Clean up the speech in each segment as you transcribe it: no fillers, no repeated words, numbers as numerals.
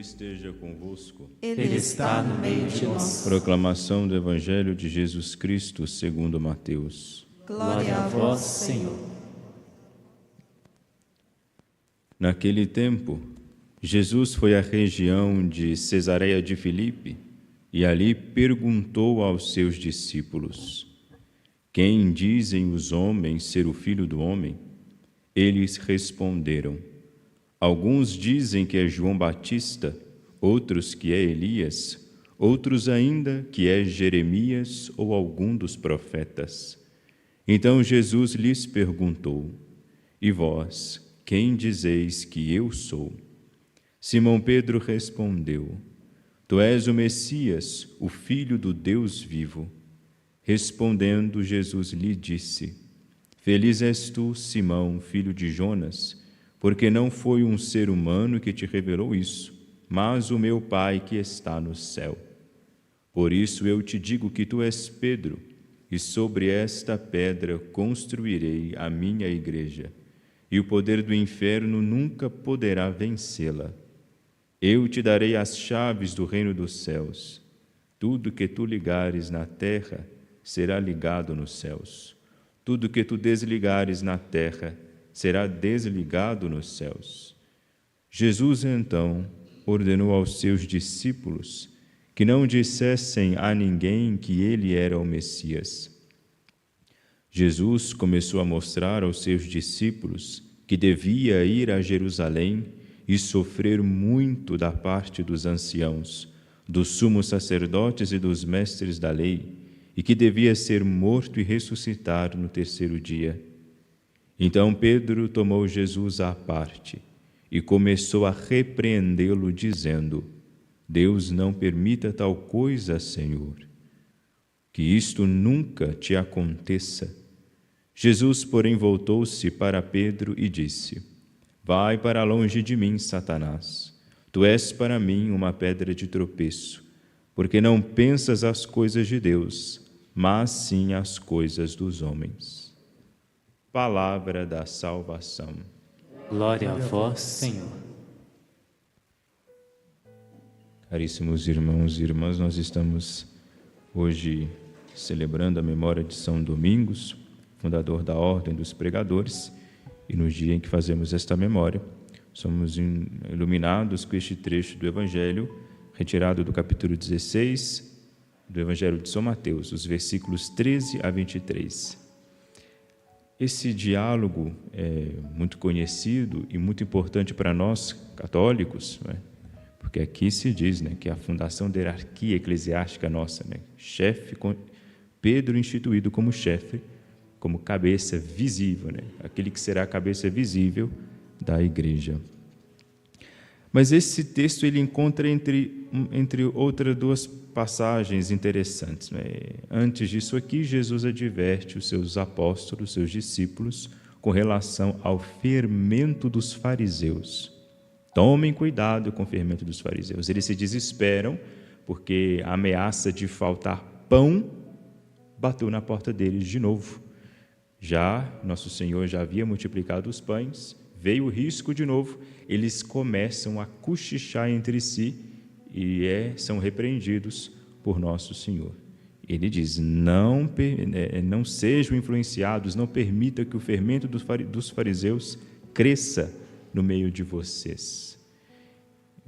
esteja convosco. Ele está no meio de nós. Proclamação do Evangelho de Jesus Cristo segundo Mateus. Glória a vós, Senhor. Naquele tempo, Jesus foi à região de Cesareia de Filipe e ali perguntou aos seus discípulos: Quem dizem os homens ser o Filho do Homem? Eles responderam: Alguns dizem que é João Batista, outros que é Elias, outros ainda que é Jeremias ou algum dos profetas. Então Jesus lhes perguntou: E vós, quem dizeis que eu sou? Simão Pedro respondeu: Tu és o Messias, o Filho do Deus vivo. Respondendo, Jesus lhe disse: Feliz és tu, Simão, filho de Jonas, porque não foi um ser humano que te revelou isso, mas o meu Pai que está no céu. Por isso eu te digo que tu és Pedro, e sobre esta pedra construirei a minha igreja, e o poder do inferno nunca poderá vencê-la. Eu te darei as chaves do reino dos céus. Tudo que tu ligares na terra será ligado nos céus. Tudo que tu desligares na terra será desligado nos céus. Jesus, então, ordenou aos seus discípulos que não dissessem a ninguém que ele era o Messias. Jesus começou a mostrar aos seus discípulos que devia ir a Jerusalém e sofrer muito da parte dos anciãos, dos sumos sacerdotes e dos mestres da lei, e que devia ser morto e ressuscitar no terceiro dia. Então Pedro tomou Jesus à parte e começou a repreendê-lo, dizendo: Deus não permita tal coisa, Senhor, que isto nunca te aconteça. Jesus, porém, voltou-se para Pedro e disse: Vai para longe de mim, Satanás. Tu és para mim uma pedra de tropeço, porque não pensas as coisas de Deus, mas sim as coisas dos homens. Palavra da salvação. Glória a vós, Senhor. Caríssimos irmãos e irmãs, nós estamos hoje celebrando a memória de São Domingos, fundador da Ordem dos Pregadores, e no dia em que fazemos esta memória, somos iluminados com este trecho do Evangelho, retirado do capítulo 16 do Evangelho de São Mateus, os versículos 13 a 23. Esse diálogo é muito conhecido e muito importante para nós, católicos, né? Porque aqui se diz, né, que a fundação da hierarquia eclesiástica nossa, né, chefe, Pedro instituído como chefe, como cabeça visível, né, aquele que será a cabeça visível da igreja. Mas esse texto ele encontra entre outras duas passagens interessantes, né? Antes disso aqui, Jesus adverte os seus apóstolos, seus discípulos, com relação ao fermento dos fariseus. Tomem cuidado com o fermento dos fariseus. Eles se desesperam porque a ameaça de faltar pão bateu na porta deles de novo. Já nosso Senhor já havia multiplicado os pães, veio o risco de novo, eles começam a cochichar entre si e são repreendidos por nosso Senhor. Ele diz: não sejam influenciados, não permita que o fermento dos fariseus cresça no meio de vocês.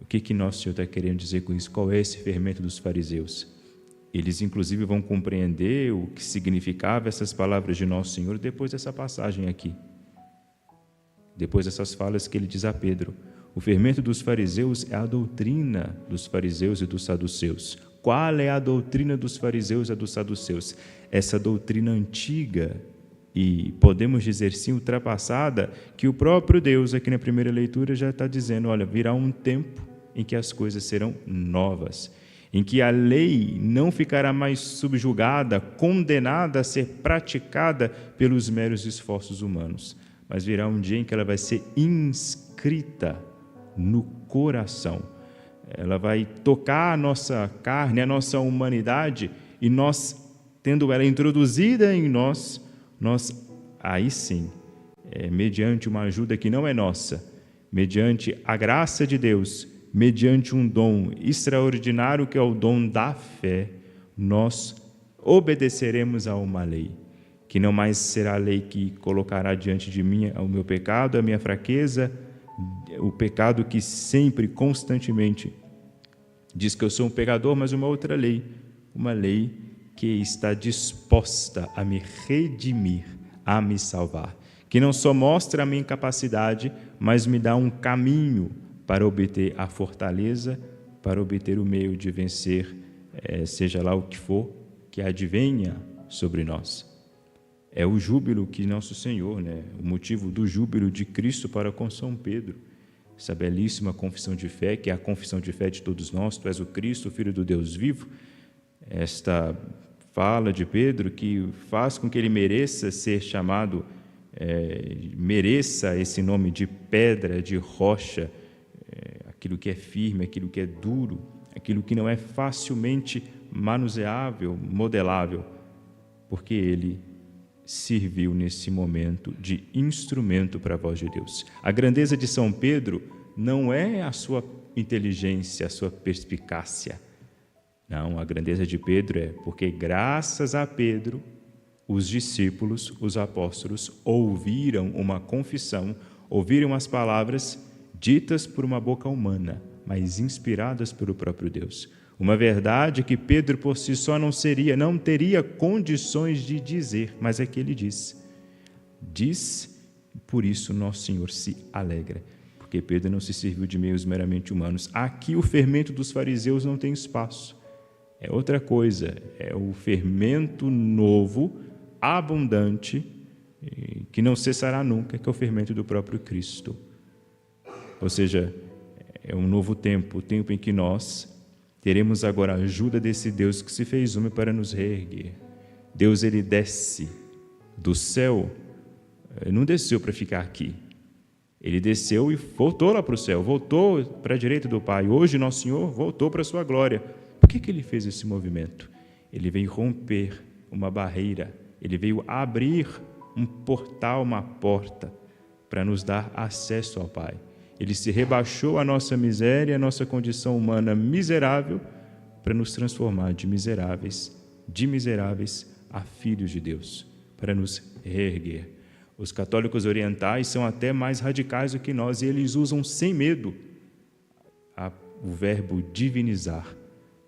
O que nosso Senhor está querendo dizer com isso? Qual é esse fermento dos fariseus? Eles, inclusive, vão compreender o que significava essas palavras de nosso Senhor depois dessa passagem aqui. Depois dessas falas que ele diz a Pedro. O fermento dos fariseus é a doutrina dos fariseus e dos saduceus. Qual é a doutrina dos fariseus e dos saduceus? Essa doutrina antiga e, podemos dizer sim, ultrapassada, que o próprio Deus, aqui na primeira leitura, já está dizendo: olha, virá um tempo em que as coisas serão novas, em que a lei não ficará mais subjugada, condenada a ser praticada pelos meros esforços humanos, mas virá um dia em que ela vai ser inscrita no coração. Ela vai tocar a nossa carne, a nossa humanidade, e nós, tendo ela introduzida em nós, aí sim, mediante uma ajuda que não é nossa, mediante a graça de Deus, mediante um dom extraordinário que é o dom da fé, nós obedeceremos a uma lei, que não mais será a lei que colocará diante de mim o meu pecado, a minha fraqueza, o pecado que sempre, constantemente diz que eu sou um pecador, mas uma outra lei, uma lei que está disposta a me redimir, a me salvar, que não só mostra a minha incapacidade, mas me dá um caminho para obter a fortaleza, para obter o meio de vencer, seja lá o que for, que advenha sobre nós. É o júbilo que nosso Senhor, o motivo do júbilo de Cristo para com São Pedro, essa belíssima confissão de fé, que é a confissão de fé de todos nós, tu és o Cristo, o Filho do Deus vivo, esta fala de Pedro que faz com que ele mereça ser chamado, mereça esse nome de pedra, de rocha, aquilo que é firme, aquilo que é duro, aquilo que não é facilmente manuseável, modelável, porque ele serviu nesse momento de instrumento para a voz de Deus. A grandeza de São Pedro não é a sua inteligência, a sua perspicácia. Não, a grandeza de Pedro é porque graças a Pedro, os discípulos, os apóstolos, ouviram uma confissão, ouviram as palavras ditas por uma boca humana, mas inspiradas pelo próprio Deus. Uma verdade que Pedro por si só não teria condições de dizer, mas é que ele diz. Diz, por isso nosso Senhor se alegra, porque Pedro não se serviu de meios meramente humanos. Aqui o fermento dos fariseus não tem espaço. É outra coisa, é o fermento novo, abundante, que não cessará nunca, que é o fermento do próprio Cristo. Ou seja, é um novo tempo, o tempo em que nós teremos agora a ajuda desse Deus que se fez homem para nos reerguer. Deus, ele desce do céu, não desceu para ficar aqui. Ele desceu e voltou lá para o céu, voltou para a direita do Pai. Hoje, nosso Senhor voltou para a sua glória. Por que ele fez esse movimento? Ele veio romper uma barreira, ele veio abrir um portal, uma porta, para nos dar acesso ao Pai. Ele se rebaixou à nossa miséria, à nossa condição humana miserável, para nos transformar de miseráveis a filhos de Deus, para nos reerguer. Os católicos orientais são até mais radicais do que nós, e eles usam sem medo o verbo divinizar.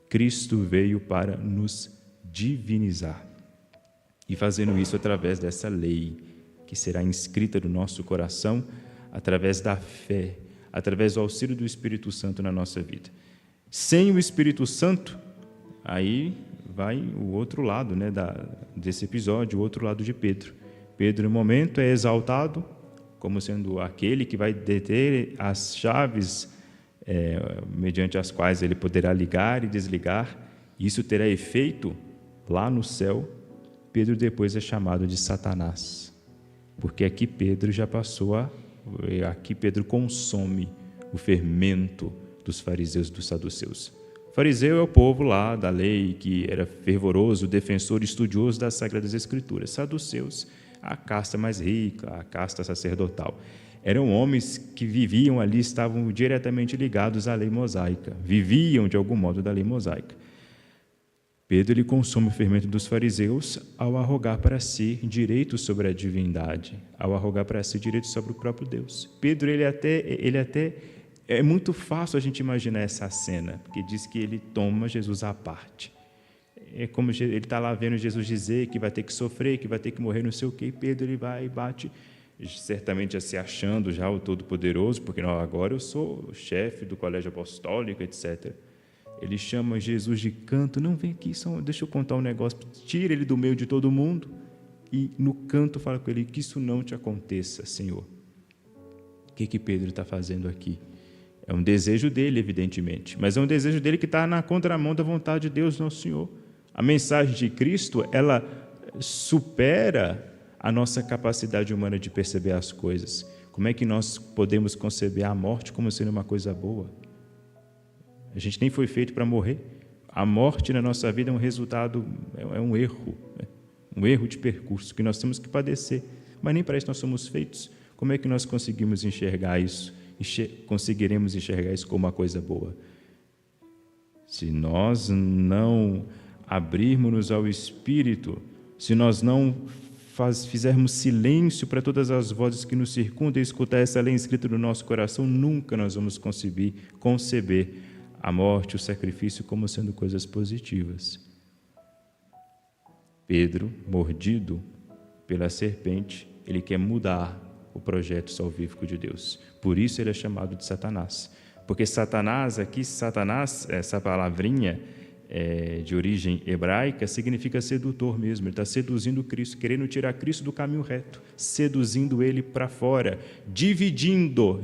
Cristo veio para nos divinizar. E fazendo isso através dessa lei, que será inscrita no nosso coração, através da fé, através do auxílio do Espírito Santo na nossa vida. Sem o Espírito Santo, aí vai o outro lado desse episódio, o outro lado de Pedro. Pedro, no momento, é exaltado como sendo aquele que vai deter as chaves mediante as quais ele poderá ligar e desligar. Isso terá efeito lá no céu. Pedro depois é chamado de Satanás, porque aqui Pedro já passou aqui Pedro consome o fermento dos fariseus e dos saduceus. O fariseu é o povo lá da lei, que era fervoroso, defensor, estudioso das Sagradas Escrituras. Saduceus, a casta mais rica, a casta sacerdotal. Eram homens que viviam ali, estavam diretamente ligados à lei mosaica, viviam de algum modo da lei mosaica. Pedro ele consome o fermento dos fariseus ao arrogar para si direito sobre a divindade, ao arrogar para si direito sobre o próprio Deus. Pedro, ele até é muito fácil a gente imaginar essa cena, porque diz que ele toma Jesus à parte. É como ele está lá vendo Jesus dizer que vai ter que sofrer, que vai ter que morrer, não sei o quê, e Pedro ele vai e bate, certamente já se achando já o Todo-Poderoso, porque não, agora eu sou o chefe do colégio apostólico, etc. Ele chama Jesus de canto, não, vem aqui, deixa eu contar um negócio, tira ele do meio de todo mundo e no canto fala com ele, que isso não te aconteça, Senhor. O que Pedro está fazendo aqui? É um desejo dele, evidentemente, mas é um desejo dele que está na contramão da vontade de Deus, nosso Senhor. A mensagem de Cristo, ela supera a nossa capacidade humana de perceber as coisas. Como é que nós podemos conceber a morte como sendo uma coisa boa? A gente nem foi feito para morrer. A morte na nossa vida é um resultado, é um erro, um erro de percurso que nós temos que padecer. Mas nem para isso nós somos feitos. Como é que nós conseguimos enxergar isso conseguiremos enxergar isso como uma coisa boa. Se nós não abrirmos-nos ao Espírito, se nós não fizermos silêncio para todas as vozes que nos circundam e escutar essa lei escrita no nosso coração, nunca nós vamos conseguir conceber a morte, o sacrifício como sendo coisas positivas. Pedro, mordido pela serpente, ele quer mudar o projeto salvífico de Deus. Por isso ele é chamado de Satanás. Porque Satanás, essa palavrinha de origem hebraica, significa sedutor mesmo. Ele está seduzindo Cristo, querendo tirar Cristo do caminho reto, seduzindo ele para fora, dividindo,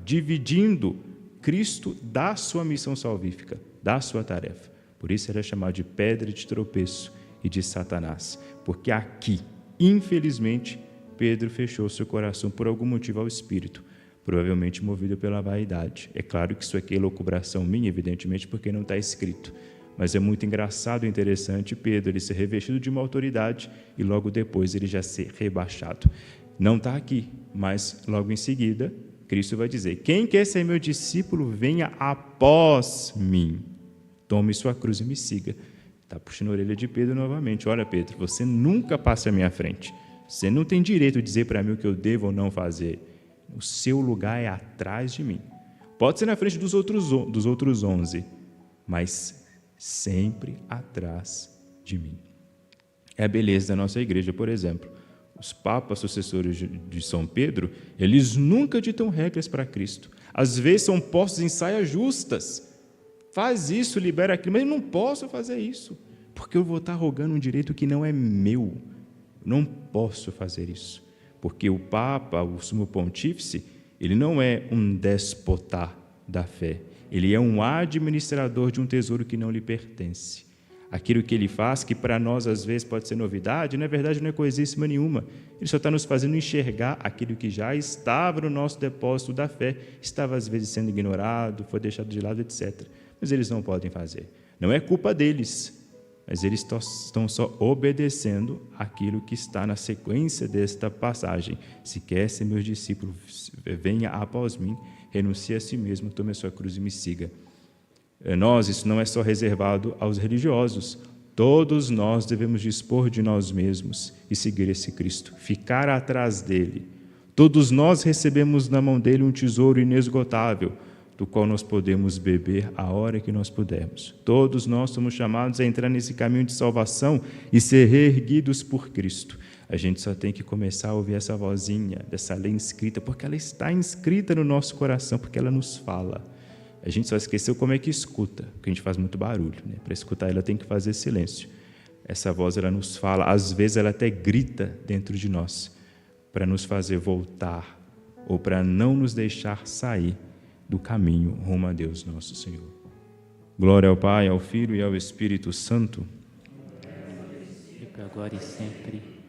dividindo Cristo da sua missão salvífica, da sua tarefa. Por isso ele é chamado de pedra de tropeço e de Satanás. Porque aqui, infelizmente, Pedro fechou seu coração por algum motivo ao Espírito, provavelmente movido pela vaidade. É claro que isso aqui é elucubração minha, evidentemente, porque não está escrito. Mas é muito engraçado e interessante Pedro ele ser revestido de uma autoridade e logo depois ele já ser rebaixado. Não está aqui, mas logo em seguida, Cristo vai dizer: quem quer ser meu discípulo, venha após mim. Tome sua cruz e me siga. Está puxando a orelha de Pedro novamente. Olha, Pedro, você nunca passa à minha frente. Você não tem direito de dizer para mim o que eu devo ou não fazer. O seu lugar é atrás de mim. Pode ser na frente dos outros 11, mas sempre atrás de mim. É a beleza da nossa igreja, por exemplo. Os papas sucessores de São Pedro, eles nunca ditam regras para Cristo. Às vezes são postos em saias justas. Faz isso, libera aquilo, mas eu não posso fazer isso, porque eu vou estar rogando um direito que não é meu. Não posso fazer isso, porque o Papa, o Sumo Pontífice, ele não é um déspota da fé, ele é um administrador de um tesouro que não lhe pertence. Aquilo que ele faz, que para nós às vezes pode ser novidade, na verdade não é coisíssima nenhuma. Ele só está nos fazendo enxergar aquilo que já estava no nosso depósito da fé, estava às vezes sendo ignorado, foi deixado de lado, etc. Mas eles não podem fazer. Não é culpa deles, mas eles estão só obedecendo aquilo que está na sequência desta passagem. Se quer ser meu discípulo, venha após mim, renuncie a si mesmo, tome a sua cruz e me siga. Isso não é só reservado aos religiosos. Todos nós devemos dispor de nós mesmos e seguir esse Cristo, ficar atrás dele. Todos nós recebemos na mão dele um tesouro inesgotável, do qual nós podemos beber a hora que nós pudermos. Todos nós somos chamados a entrar nesse caminho de salvação e ser reerguidos por Cristo. A gente só tem que começar a ouvir essa vozinha dessa lei inscrita, porque ela está inscrita no nosso coração, porque ela nos fala. A gente só esqueceu como é que escuta, porque a gente faz muito barulho, né? Para escutar ela tem que fazer silêncio. Essa voz ela nos fala, às vezes ela até grita dentro de nós, para nos fazer voltar ou para não nos deixar sair do caminho rumo a Deus nosso Senhor. Glória ao Pai, ao Filho e ao Espírito Santo. Agora e sempre.